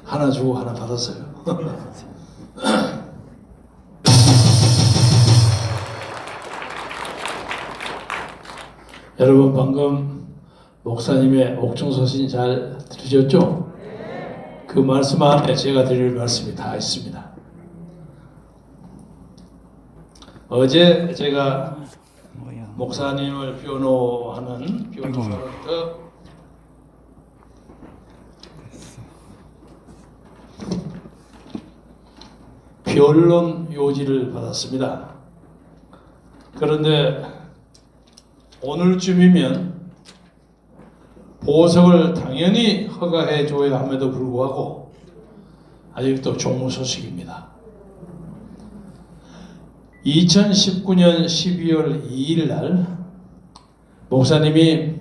하나 주고 하나 받았어요. 여러분 방금 목사님의 옥중서신 잘 들으셨죠? 그 말씀 안에 제가 드릴 말씀이 다 있습니다. 어제 제가 목사님을 변호하는 변호사로부터 변론 요지를 받았습니다. 그런데 오늘쯤이면 보석을 당연히 허가해 줘야 함에도 불구하고 아직도 종무소식입니다. 2019년 12월 2일 날 목사님이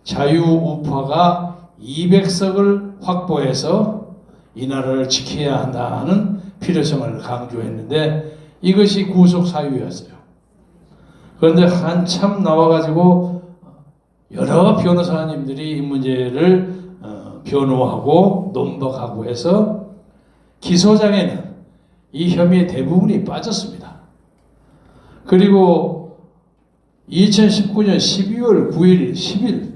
자유우파가 200석을 확보해서 이 나라를 지켜야 한다는 필요성을 강조했는데 이것이 구속 사유였어요. 그런데 한참 나와가지고 여러 변호사님들이 이 문제를 변호하고 논박하고 해서 기소장에는 이 혐의의 대부분이 빠졌습니다. 그리고 2019년 12월 9일, 10일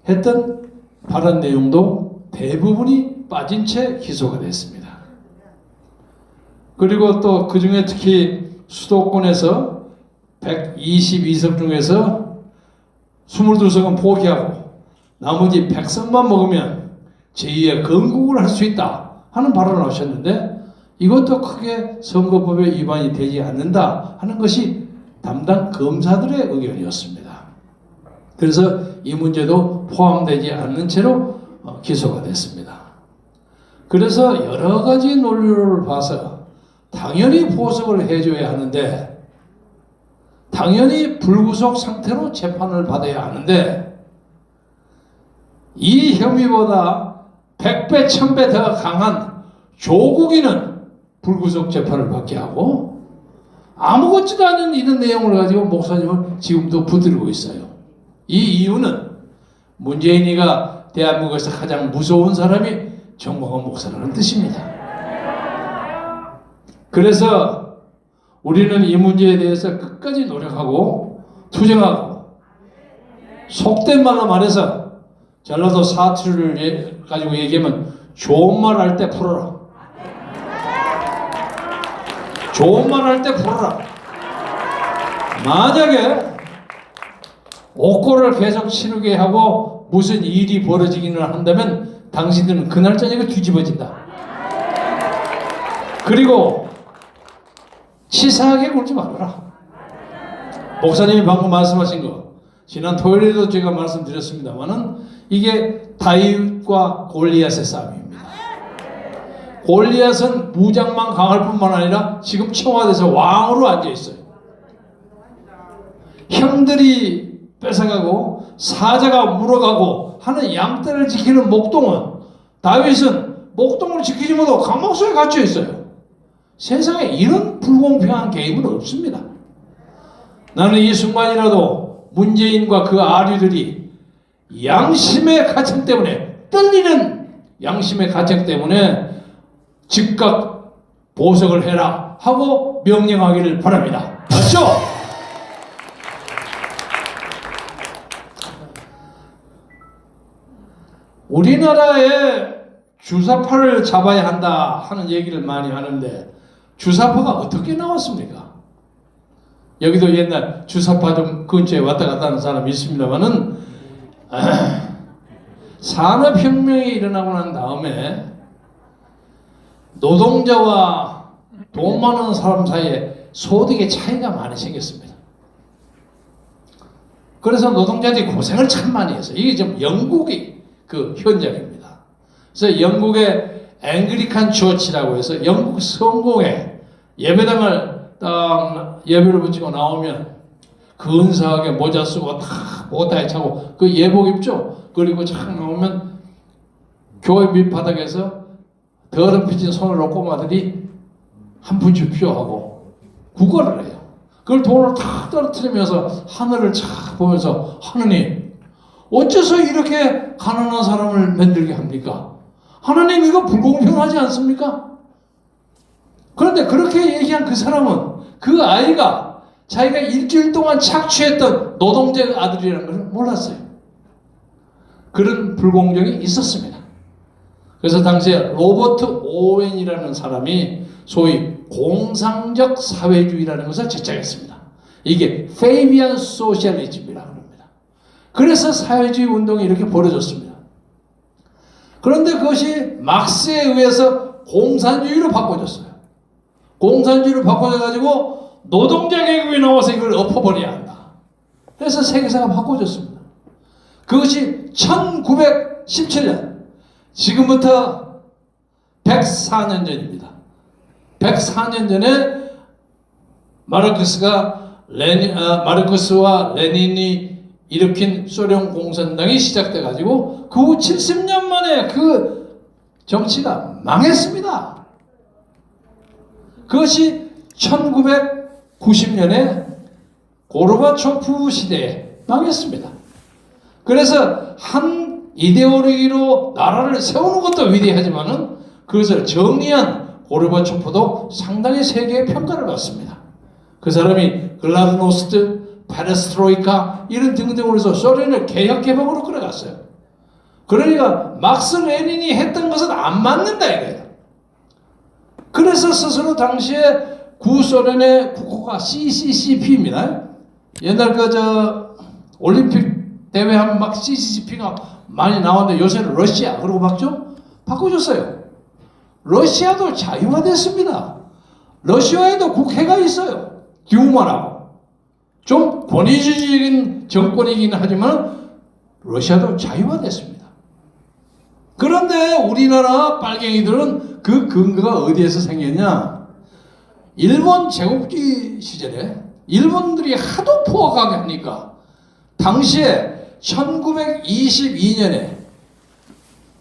했던 발언 내용도 대부분이 빠진 채 기소가 됐습니다. 그리고 또 그 중에 특히 수도권에서 122석 중에서 22석은 포기하고 나머지 100석만 먹으면 제2의 건국을 할 수 있다 하는 발언을 하셨는데 이것도 크게 선거법에 위반이 되지 않는다 하는 것이 담당 검사들의 의견이었습니다. 그래서 이 문제도 포함되지 않는 채로 기소가 됐습니다. 그래서 여러 가지 논리를 봐서 당연히 보석을 해줘야 하는데 당연히 불구속 상태로 재판을 받아야 하는데 이 혐의보다 100배, 1000배 더 강한 조국이는 불구속 재판을 받게 하고 아무것지도 않은 이런 내용을 가지고 목사님을 지금도 붙들고 있어요. 이 이유는 문재인이가 대한민국에서 가장 무서운 사람이 정광훈 목사라는 뜻입니다. 그래서 우리는 이 문제에 대해서 끝까지 노력하고 투쟁하고 속된 말로 말해서 전라도 사투리를 가지고 얘기하면 좋은 말 할 때 풀어라. 좋은 말 할 때 풀어라. 만약에 옥고를 계속 치르게 하고 무슨 일이 벌어지기는 한다면 당신들은 그날 저녁에 뒤집어진다. 그리고 치사하게 굴지 말아라. 목사님이 방금 말씀하신 거 지난 토요일에도 제가 말씀드렸습니다만은 이게 다윗과 골리앗의 싸움입니다. 골리앗은 무장만 강할 뿐만 아니라 지금 청와대에서 왕으로 앉아 있어요. 형들이 뺏어가고 사자가 물어가고 하는 양떼를 지키는 목동은 다윗은 목동을 지키지 못하고 감옥 속에 갇혀 있어요. 세상에 이런 불공평한 게임은 없습니다. 나는 이 순간이라도 문재인과 그 아류들이 양심의 가책 때문에 떨리는 양심의 가책 때문에 즉각 보석을 해라 하고 명령하기를 바랍니다. 맞죠? 우리나라에 주사파를 잡아야 한다 하는 얘기를 많이 하는데 주사파가 어떻게 나왔습니까? 여기도 옛날 주사파 좀 근처에 왔다 갔다 하는 사람이 있습니다만은 산업혁명이 일어나고 난 다음에 노동자와 돈 많은 사람 사이에 소득의 차이가 많이 생겼습니다. 그래서 노동자들이 고생을 참 많이 했어요. 이게 좀 영국의 그 현장입니다. 그래서 영국의 앵글리칸 처치라고 해서 영국 성공회 예배당을 딱 예배를 붙이고 나오면 근사하게 모자 쓰고 다 모타에 차고 그 예복 입죠. 그리고 착 나오면 교회 밑바닥에서 더럽혀진 손을 놓고 마들이 한 푼 주십시오 하고 구걸을 해요. 그걸 돈을 탁 떨어뜨리면서 하늘을 착 보면서 하느님 어째서 이렇게 가난한 사람을 만들게 합니까? 하나님 이거 불공평하지 않습니까? 그런데 그렇게 얘기한 그 사람은 그 아이가 자기가 일주일 동안 착취했던 노동자 아들이라는 것을 몰랐어요. 그런 불공정이 있었습니다. 그래서 당시에 로버트 오웬이라는 사람이 소위 공상적 사회주의라는 것을 제작했습니다. 이게 페이비안 소셜리즘이라고 합니다. 그래서 사회주의 운동이 이렇게 벌어졌습니다. 그런데 그것이 막스에 의해서 공산주의로 바꿔졌어요. 공산주의로 바꿔져가지고 노동자 계급이 나와서 이걸 엎어버려야 한다. 그래서 세계사가 바꿔졌습니다. 그것이 1917년, 지금부터 104년 전입니다. 104년 전에 마르크스와 레닌이 일으킨 소련 공산당이 시작돼가지고 그 후 70년 만에 그 정치가 망했습니다. 그것이 1990년에 고르바초프 시대에 망했습니다. 그래서 한 이데올로기로 나라를 세우는 것도 위대하지만은 그것을 정리한 고르바초프도 상당히 세계의 평가를 받습니다. 그 사람이 글라드노스트, 페레스트로이카 이런 등등으로 해서 소련을 개혁 개방으로 끌어갔어요. 그러니까 막스 레닌이 했던 것은 안 맞는다 이거예요. 그래서 스스로 당시에 구소련의 국호가 CCCP입니다. 옛날 올림픽 대회 하면 막 CCCP가 많이 나왔는데 요새는 러시아 그러고 바꿔줬어요. 러시아도 자유화됐습니다. 러시아에도 국회가 있어요. 듀마라고. 좀 권위주의적인 정권이긴 하지만 러시아도 자유화됐습니다. 그런데 우리나라 빨갱이들은 그 근거가 어디에서 생겼냐? 일본 제국주의 시절에 일본들이 하도 포악하게 하니까 당시에 1922년에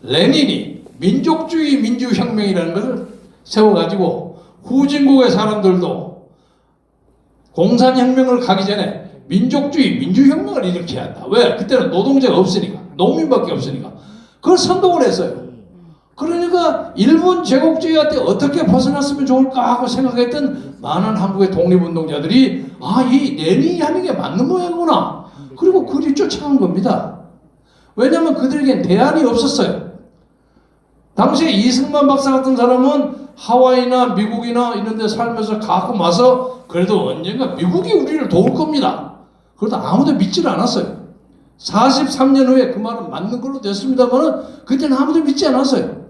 레닌이 민족주의 민주혁명이라는 것을 세워가지고 후진국의 사람들도 공산혁명을 가기 전에 민족주의 민주혁명을 일으켜야 한다. 왜? 그때는 노동자가 없으니까, 농민밖에 없으니까 그걸 선동을 했어요. 그러니까 일본 제국주의한테 어떻게 벗어났으면 좋을까 하고 생각했던 많은 한국의 독립운동자들이 이 레닌이 하는 게 맞는 모양이구나. 그리고 그리 쫓아간 겁니다. 왜냐하면 그들에겐 대안이 없었어요. 당시에 이승만 박사 같은 사람은 하와이나 미국이나 이런 데 살면서 가끔 와서 그래도 언젠가 미국이 우리를 도울 겁니다. 그러다 아무도 믿지를 않았어요. 43년 후에 그 말은 맞는 걸로 됐습니다만 그때는 아무도 믿지 않았어요.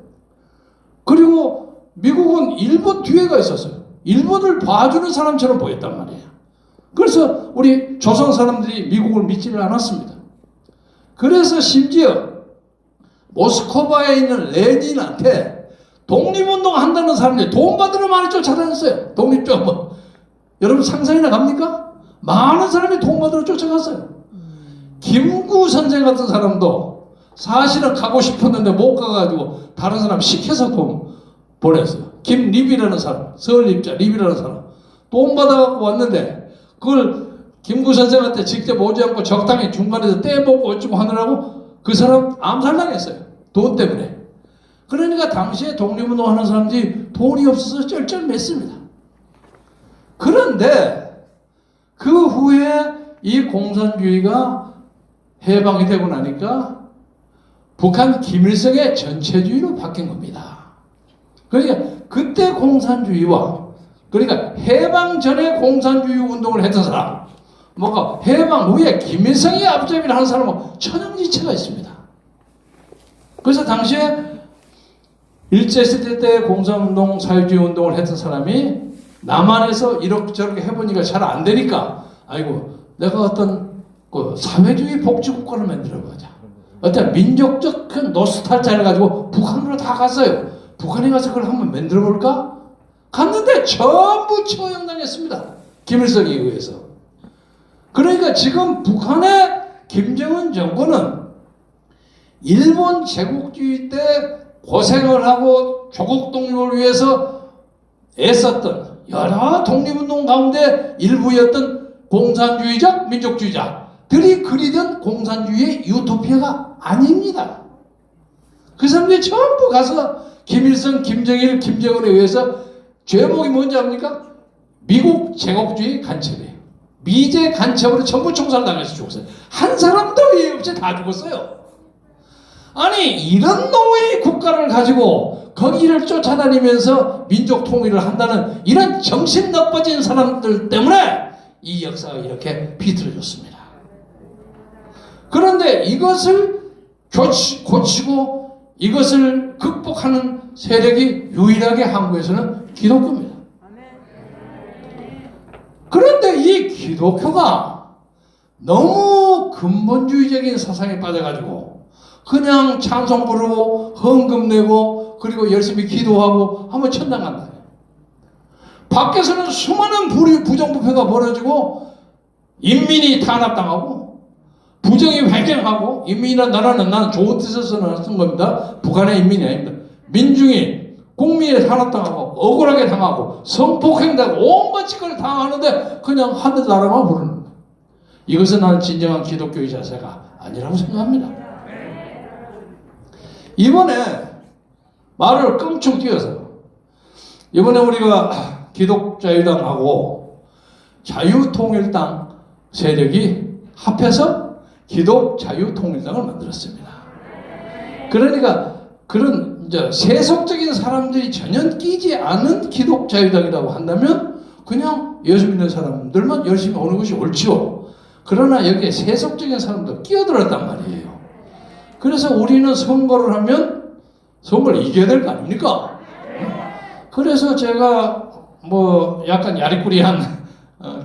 그리고 미국은 일본 뒤에가 있었어요. 일본을 봐주는 사람처럼 보였단 말이에요. 그래서 우리 조선 사람들이 미국을 믿지를 않았습니다. 그래서 심지어 모스크바에 있는 레닌한테 독립운동 한다는 사람들이 돈 받으러 많이 쫓아다녔어요. 독립적 여러분 상상이나 갑니까? 많은 사람이 돈 받으러 쫓아갔어요. 김구 선생 같은 사람도 사실은 가고 싶었는데 못 가가지고 다른 사람 시켜서 돈 보냈어요. 김립이라는 사람, 서울립자 립이라는 사람 돈 받아갖고 왔는데 그걸 김구 선생한테 직접 오지 않고 적당히 중간에서 떼보고 어쩌고 하느라고 그 사람 암살당했어요. 돈 때문에. 그러니까 당시에 독립운동하는 사람들이 돈이 없어서 쩔쩔맸습니다. 그런데 그 후에 이 공산주의가 해방이 되고 나니까 북한 김일성의 전체주의로 바뀐 겁니다. 그러니까 그때 공산주의와 그러니까 해방 전에 공산주의 운동을 했던 사람 뭔가 해방 후에 김일성이 앞잡이를 하는 사람은 천연지체가 있습니다. 그래서 당시에 일제시대 때 공산운동 사회주의 운동을 했던 사람이 남한에서 이렇게 해보니까 잘 안 되니까 아이고 내가 어떤 사회주의 복지국가를 만들어보자. 어떤 민족적 그 노스탈자를 가지고 북한으로 다 갔어요. 북한에 가서 그걸 한번 만들어볼까? 갔는데 전부 처형당했습니다. 김일성에 의해서. 그러니까 지금 북한의 김정은 정권은 일본 제국주의 때 고생을 하고 조국 독립을 위해서 애썼던 여러 독립운동 가운데 일부였던 공산주의적 민족주의자 사람들이 그리던 공산주의의 유토피아가 아닙니다. 그 사람들이 전부 가서 김일성, 김정일, 김정은에 의해서 죄목이 뭔지 압니까? 미국 제국주의 간첩이에요. 미제 간첩으로 전부 총살당해서 죽었어요. 한 사람도 예의 없이 다 죽었어요. 아니 이런 노예의 국가를 가지고 거기를 쫓아다니면서 민족 통일을 한다는 이런 정신 나빠진 사람들 때문에 이 역사가 이렇게 비틀어졌습니다. 그런데 이것을 고치고 이것을 극복하는 세력이 유일하게 한국에서는 기독교입니다. 그런데 이 기독교가 너무 근본주의적인 사상에 빠져가지고 그냥 찬송 부르고 헌금 내고 그리고 열심히 기도하고 하면 천당 간다. 밖에서는 수많은 부정부패가 벌어지고 인민이 탄압당하고 부정이 회개하고 인민이란 나라는 나는 좋은 뜻에서 쓴 겁니다. 북한의 인민이 아닙니다. 민중이 국민이 탄압당하고 억울하게 당하고 성폭행당하고 온갖 짓거리를 당하는데 그냥 하늘나라만 부르는 거예요. 이것은 나는 진정한 기독교의 자세가 아니라고 생각합니다. 이번에 말을 껑충 띄어서 이번에 우리가 기독자유당하고 자유통일당 세력이 합해서 기독자유통일당을 만들었습니다. 그러니까 그런 이제 세속적인 사람들이 전혀 끼지 않은 기독자유당이라고 한다면 그냥 예수 믿는 사람들만 열심히 오는 것이 옳지요. 그러나 여기에 세속적인 사람도 끼어들었단 말이에요. 그래서 우리는 선거를 하면 선거를 이겨야 될 거 아닙니까? 그래서 제가 뭐 약간 야리꾸리한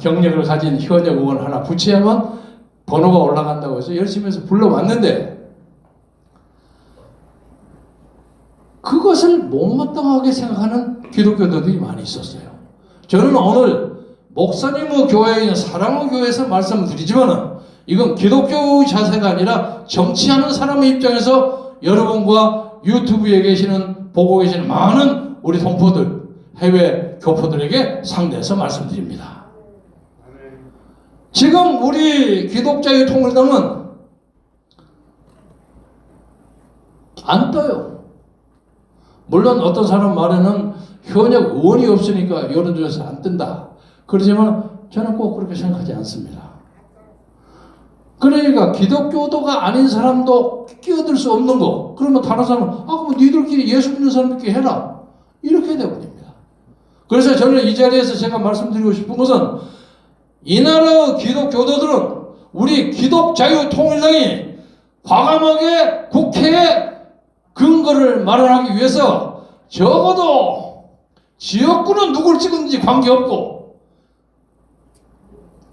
경력을 가진 현역 의원 하나 부채하면 번호가 올라간다고 해서 열심히 해서 불러왔는데 그것을 못마땅하게 생각하는 기독교도들이 많이 있었어요. 저는 오늘 목사님의 교회인 사랑의 교회에서 말씀을 드리지만은 이건 기독교의 자세가 아니라 정치하는 사람의 입장에서 여러분과 유튜브에 계시는 보고 계시는 많은 우리 동포들 해외 교포들에게 상대해서 말씀드립니다. 지금 우리 기독자유통일당은 안 떠요. 물론 어떤 사람 말에는 현역 의원이 없으니까 여론조사에서 안 뜬다. 그러지만 저는 꼭 그렇게 생각하지 않습니다. 그러니까 기독교도가 아닌 사람도 끼어들 수 없는 거. 그러면 다른 사람은 그럼 니들끼리 예수 믿는 사람들끼리 해라. 이렇게 되어버립니다. 그래서 저는 이 자리에서 제가 말씀드리고 싶은 것은 이 나라 기독교도들은 우리 기독자유통일당이 과감하게 국회에 근거를 마련하기 위해서 적어도 지역구는 누굴 찍었는지 관계없고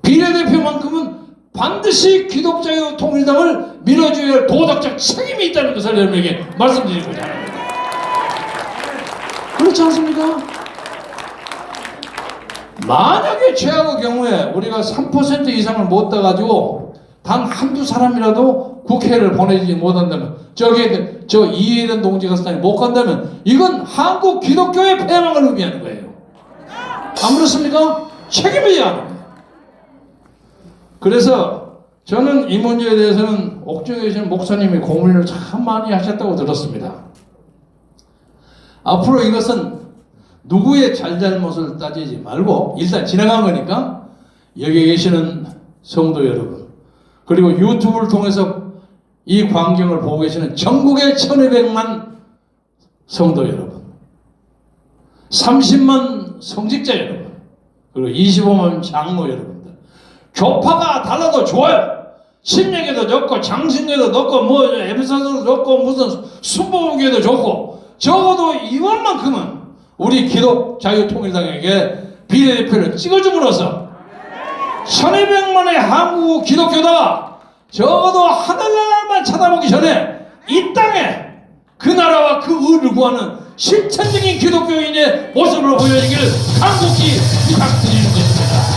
비례대표만큼은 반드시 기독자유통일당을 밀어줘야 할 도덕적 책임이 있다는 것을 여러분에게 말씀드리고자 합니다. 그렇지 않습니까? 만약에 최악의 경우에 우리가 3% 이상을 못 따가지고 단 한두 사람이라도 국회를 보내지 못한다면 저 이해된 동지가 사장이 못 간다면 이건 한국 기독교의 폐망을 의미하는 거예요. 안 그렇습니까? 책임져야 합니다. 그래서 저는 이 문제에 대해서는 옥중에 계신 목사님이 고민을 참 많이 하셨다고 들었습니다. 앞으로 이것은 누구의 잘잘못을 따지지 말고 일단 지나간 거니까 여기 계시는 성도 여러분 그리고 유튜브를 통해서 이 광경을 보고 계시는 전국의 1200만 성도 여러분 30만 성직자 여러분 그리고 25만 장로 여러분들 교파가 달라도 좋아요. 신약에도 좋고 장신에도 좋고 뭐 에베소서도 좋고 무슨 순복음교회도 좋고 적어도 이번만큼은 우리 기독자유통일당에게 비례대표를 찍어줌으로써 1200만의 한국 기독교가 적어도 하늘나라만 쳐다보기 전에 이 땅에 그 나라와 그 의를 구하는 실천적인 기독교인의 모습으로 보여지기를 간곡히 부탁드리는 것입니다.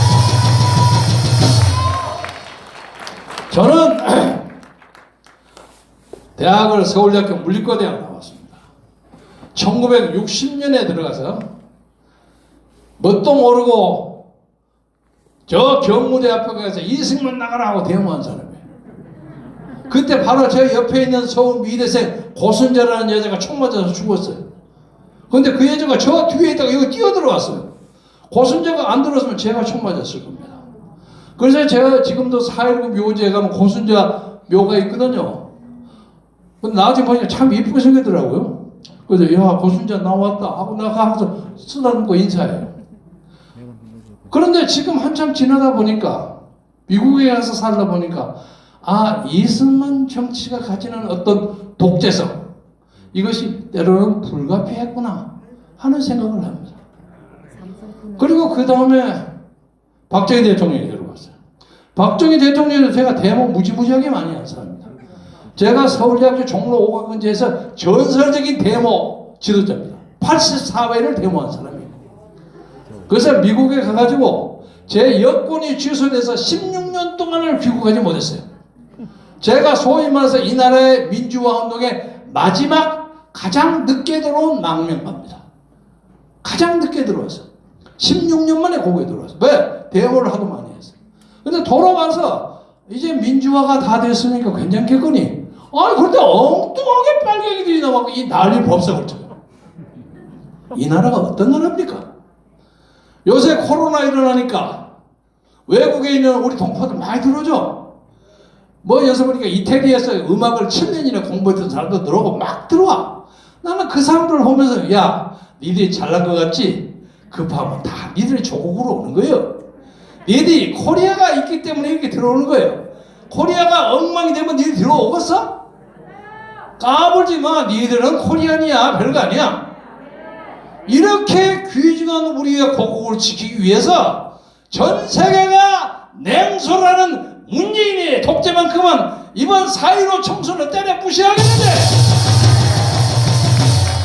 저는 대학을 서울대학교 물리과대학 나왔습니다. 1960년에 들어가서 뭣도 모르고 저 경무대 앞에 가서 이승만 나가라 하고 데모한 사람이에요. 그때 바로 제 옆에 있는 서울 미대생 고순자라는 여자가 총 맞아서 죽었어요. 근데 그 여자가 저 뒤에 있다가 여기 뛰어들어왔어요. 고순자가 안 들어왔으면 제가 총 맞았을 겁니다. 그래서 제가 지금도 4.19 묘지에 가면 고순자 묘가 있거든요. 근데 나중에 보니까 참 이쁘게 생겼더라고요. 그래서 야 고순자 나왔다 하고 나가서 쓰다듬고 인사해요. 그런데 지금 한참 지나다 보니까 미국에 가서 살다 보니까 아 이승만 정치가 가지는 어떤 독재성 이것이 때로는 불가피했구나 하는 생각을 합니다. 그리고 그 다음에 박정희 대통령이 들어왔어요. 박정희 대통령은 제가 데모 무지무지하게 많이 한 사람입니다. 제가 서울대학교 종로 오각근지에서 전설적인 데모 지도자입니다. 84회를 데모한 사람이에요. 그래서 미국에 가가지고 제 여권이 취소돼서 16년 동안을 귀국하지 못했어요. 제가 소위 말해서 이 나라의 민주화 운동에 마지막 가장 늦게 들어온 망명가입니다. 가장 늦게 들어왔어요. 16년 만에 거기에 들어왔어요. 왜? 데모를 하도 많이 했어요. 근데 돌아와서 이제 민주화가 다 됐으니까 괜찮겠거니? 아니 그런데 엉뚱하게 빨갱이들이 나와서 이 난리 법석을 쳐요. 이 나라가 어떤 나라입니까? 요새 코로나 일어나니까 외국에 있는 우리 동포들 많이 들어오죠? 뭐 여기서 보니까 이태리에서 음악을 7년이나 공부했던 사람도 들어오고 막 들어와. 나는 그 사람들을 보면서 야 니들이 잘난 것 같지? 급하면 다 니들이 조국으로 오는 거예요. 니들이 코리아가 있기 때문에 이렇게 들어오는 거예요. 코리아가 엉망이 되면 니들이 들어오겠어? 까불지 마. 니들은 코리안이야. 별거 아니야. 이렇게 귀중한 우리의 고국을 지키기 위해서 전 세계가 냉소라는 문재인의 독재만큼은 이번 4.15 총선을 때려 부셔야겠는데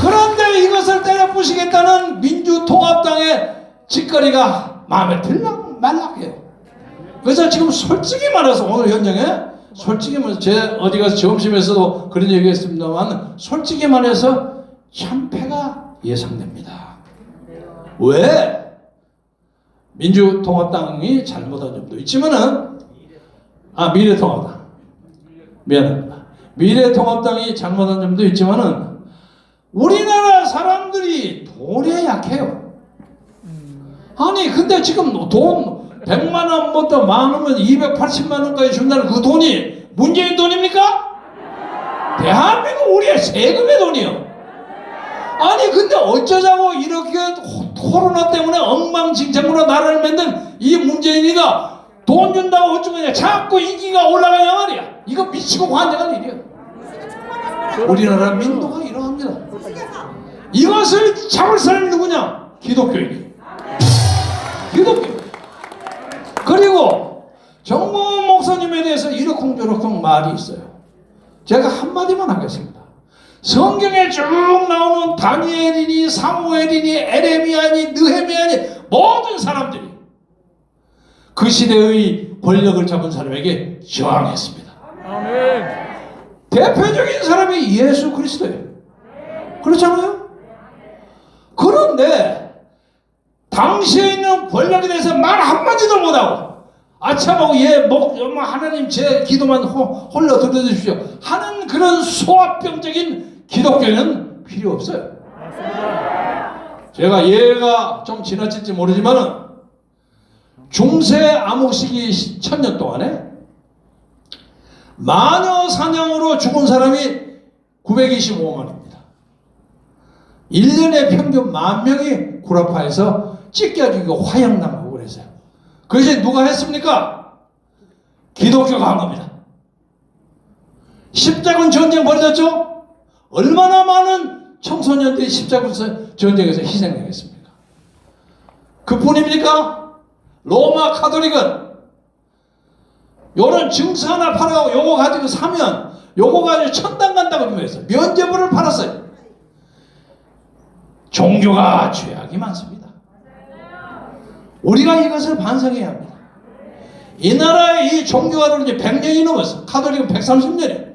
그런데 이것을 때려 부시겠다는 민주통합당의 짓거리가 마음에 들락 말락해요. 그래서 지금 솔직히 말해서 오늘 현장에 솔직히 말해서 제 어디 가서 점심에서도 그런 얘기 했습니다만 솔직히 말해서 참패가 예상됩니다. 왜? 민주통합당이 잘못한 점도 있지만은 미래통합당 미안합니다. 미래통합당이 잘못한 점도 있지만은 우리나라 사람들이 돈에 약해요. 아니 근데 지금 돈 100만 원부터 많으면 280만 원까지 준다는 그 돈이 문재인 돈입니까? 대한민국 우리의 세금의 돈이요. 아니 근데 어쩌자고 이렇게 코로나 때문에 엉망진창으로 나라를 만든 이 문재인이가 돈 준다고 어쩌냐 자꾸 인기가 올라가냐 말이야. 이거 미치고 환장한 일이야. 우리나라 민도가 이러합니다. 이것을 잡을 사람이 누구냐? 기독교인이. 기독교. 그리고 정몽 목사님에 대해서 이러쿵저러쿵 말이 있어요. 제가 한마디만 하겠습니다. 성경에 쭉 나오는 다니엘이니 사무엘이니 에레미야니 느헤미야니 모든 사람들이 그 시대의 권력을 잡은 사람에게 저항했습니다. 아멘. 대표적인 사람이 예수 그리스도예요. 그렇잖아요? 그런데 당시에 있는 권력에 대해서 말 한마디도 못하고 아참하고 하나님 제 기도만 홀려 들어주십시오 하는 그런 소아병적인 기독교는 필요 없어요. 제가 예가 좀 지나칠지 모르지만은 중세 암흑시기 1000년 동안에 마녀 사냥으로 죽은 사람이 925만입니다. 1년에 평균 10,000명이 구라파에서 찢겨지고 화형당하고 그랬어요. 그것이 누가 했습니까? 기독교가 한 겁니다. 십자군 전쟁 벌어졌죠? 얼마나 많은 청소년들이 십자군 전쟁에서 희생당했습니까? 그뿐입니까? 로마 카톨릭은 요런 증서 하나 팔아가고 요거 가지고 사면 요거 가지고 천당 간다고 유명했어요. 면죄부를 팔았어요. 종교가 죄악이 많습니다. 우리가 이것을 반성해야 합니다. 이 나라의 이 종교가 들은 지 100년이 넘었어. 카톨릭은 130년이에요.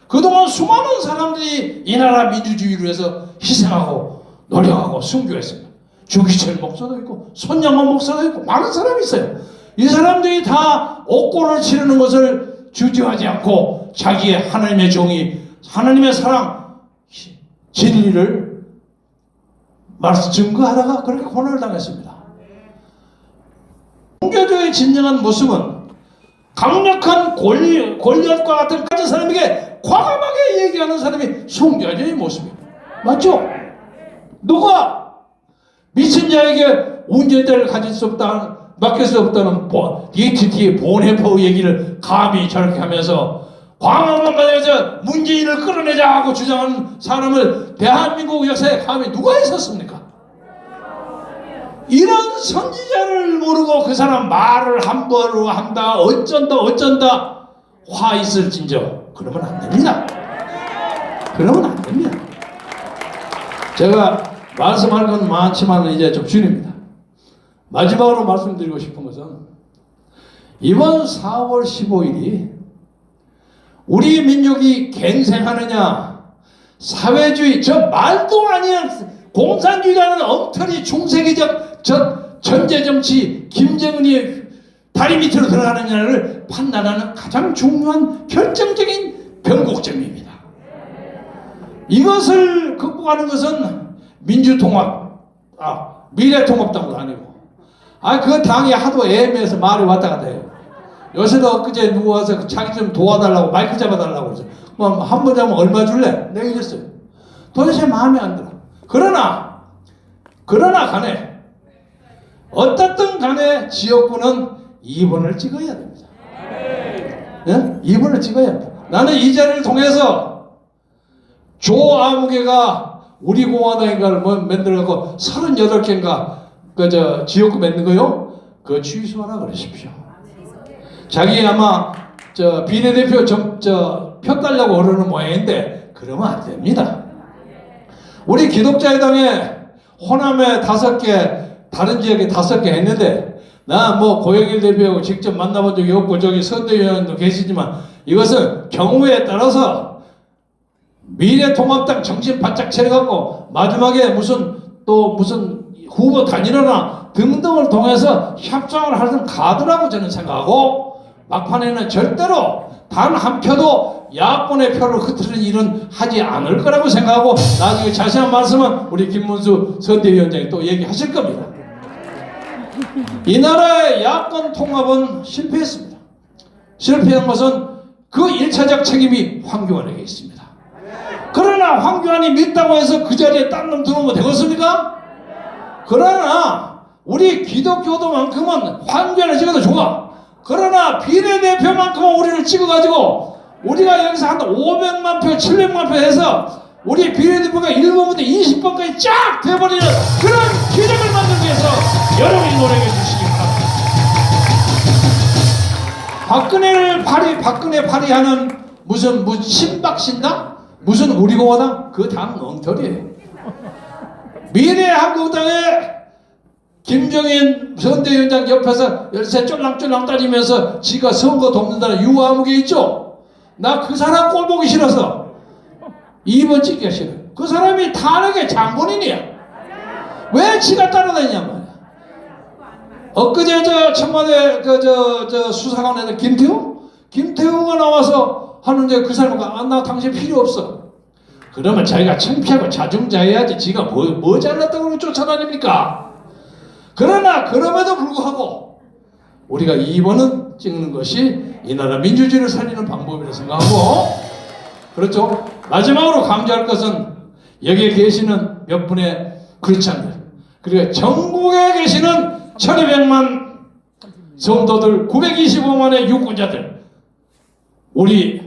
그동안 수많은 사람들이 이 나라 민주주의를 위해서 희생하고 노력하고 순교했습니다. 주기철 목사도 있고 손양원 목사도 있고 많은 사람이 있어요. 이 사람들이 다 옥고를 치르는 것을 주저하지 않고 자기의 하나님의 정의, 하나님의 사랑, 진리를 말씀 증거하다가 그렇게 고난을 당했습니다. 종교적인 진정한 모습은 강력한 골리앗과 같은 가진 사람에게 과감하게 얘기하는 사람이 순교자의 모습입니다. 맞죠? 누가 미친 자에게 운전대를 가질 수 없다, 맡길 수 없다는 DTT 본해포 얘기를 감히 저렇게 하면서 광화문 가에서 문재인을 끌어내자 하고 주장하는 사람을 대한민국 역사에 감히 누가 있었습니까? 이런 선지자를 모르고 그 사람 말을 함부로 한다, 어쩐다 화 있을진저 그러면 안 됩니다. 그러면 안 됩니다. 제가 말씀할 건 많지만 이제 좀 줄입니다. 마지막으로 말씀드리고 싶은 것은 이번 4월 15일이 우리 민족이 갱생하느냐, 사회주의, 저 말도 아니한 공산주의라는 엉터리 중세기적 저 전제정치 김정은이 다리 밑으로 들어가느냐를 판단하는 가장 중요한 결정적인 변곡점입니다. 이것을 극복하는 것은 민주통합, 미래통합당도 아니고, 그 당이 하도 애매해서 말이 왔다 갔다 해요. 요새도 엊그제 누구 와서 자기 좀 도와달라고 마이크 잡아달라고 그러죠. 한 번 잡으면 얼마 줄래? 내가 이랬어요. 도대체 마음에 안 들어. 그러나 간에 어떻든 간에 지역구는 2번을 찍어야 됩니다. 예? 2번을 찍어야 합니다. 나는 이 자리를 통해서 조아무개가 우리 공화당인가를 만들어갖고 38개인가 지역구 맺는 거요? 그거 취소하라 그러십시오. 자기 아마 비례대표 표 달라고 그러는 모양인데 그러면 안 됩니다. 우리 기독자의당에 호남에 5개, 다른 지역에 5개 했는데 나 고영일 대표하고 직접 만나본 적이 없고 저기 선대위원도 계시지만 이것은 경우에 따라서 미래통합당 정신 바짝 차려갖고 마지막에 무슨 후보 단일화나 등등을 통해서 협상을 하는 가드라고 저는 생각하고 막판에는 절대로 단 한 표도 야권의 표를 흐트리는 일은 하지 않을 거라고 생각하고 나중에 자세한 말씀은 우리 김문수 선대위원장이 또 얘기하실 겁니다. 이 나라의 야권 통합은 실패했습니다. 실패한 것은 그 1차적 책임이 황교안에게 있습니다. 그러나 황교안이 믿다고 해서 그 자리에 딴 놈 들어오면 되겠습니까? 그러나 우리 기독교도만큼은 황교안을 찍어도 좋아. 그러나 비례대표만큼은 우리를 찍어가지고 우리가 여기서 한 500만 표, 700만 표 해서 우리 비례대표가 1번부터 20번까지 쫙 돼버리는 그런 기적을 만들기 위해서 여러분이 노력해 주시기 바랍니다. 박근혜 발의하는 무슨 신박신당? 무슨 우리공화당? 그 당 엉터리예요. 미래한국당에 김정인 선대위원장 옆에서 열쇠 쫄랑쫄랑 따지면서 지가 선거 돕는다는 유아무개 있죠? 나 그 사람 꼴 보기 싫어서 2번 찍기가 싫어요. 그 사람이 탄핵의 장본인이야. 왜 지가 따라다니냐 말이야. 엊그제 청와대 수사관에 김태우가 나와서 하는데 그 사람은 나 당신 필요 없어. 그러면 자기가 창피하고 자중자애해야지 지가 뭐 잘났다고 그러고 쫓아다닙니까? 그러나 그럼에도 불구하고 우리가 2번은 찍는 것이 이 나라 민주주의를 살리는 방법이라고 생각하고, 그렇죠? 마지막으로 강조할 것은 여기에 계시는 몇 분의 크리스찬들, 그리고 전국에 계시는 1200만 성도들, 925만의 유권자들, 우리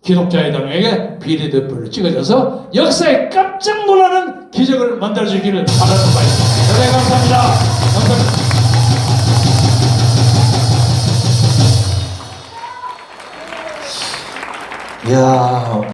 기독자의당에게 비례대표를 찍어줘서 역사에 깜짝 놀라는 기적을 만들어주기를 바라는 바입니다. 대단히 감사합니다. 감사합니다. 이야.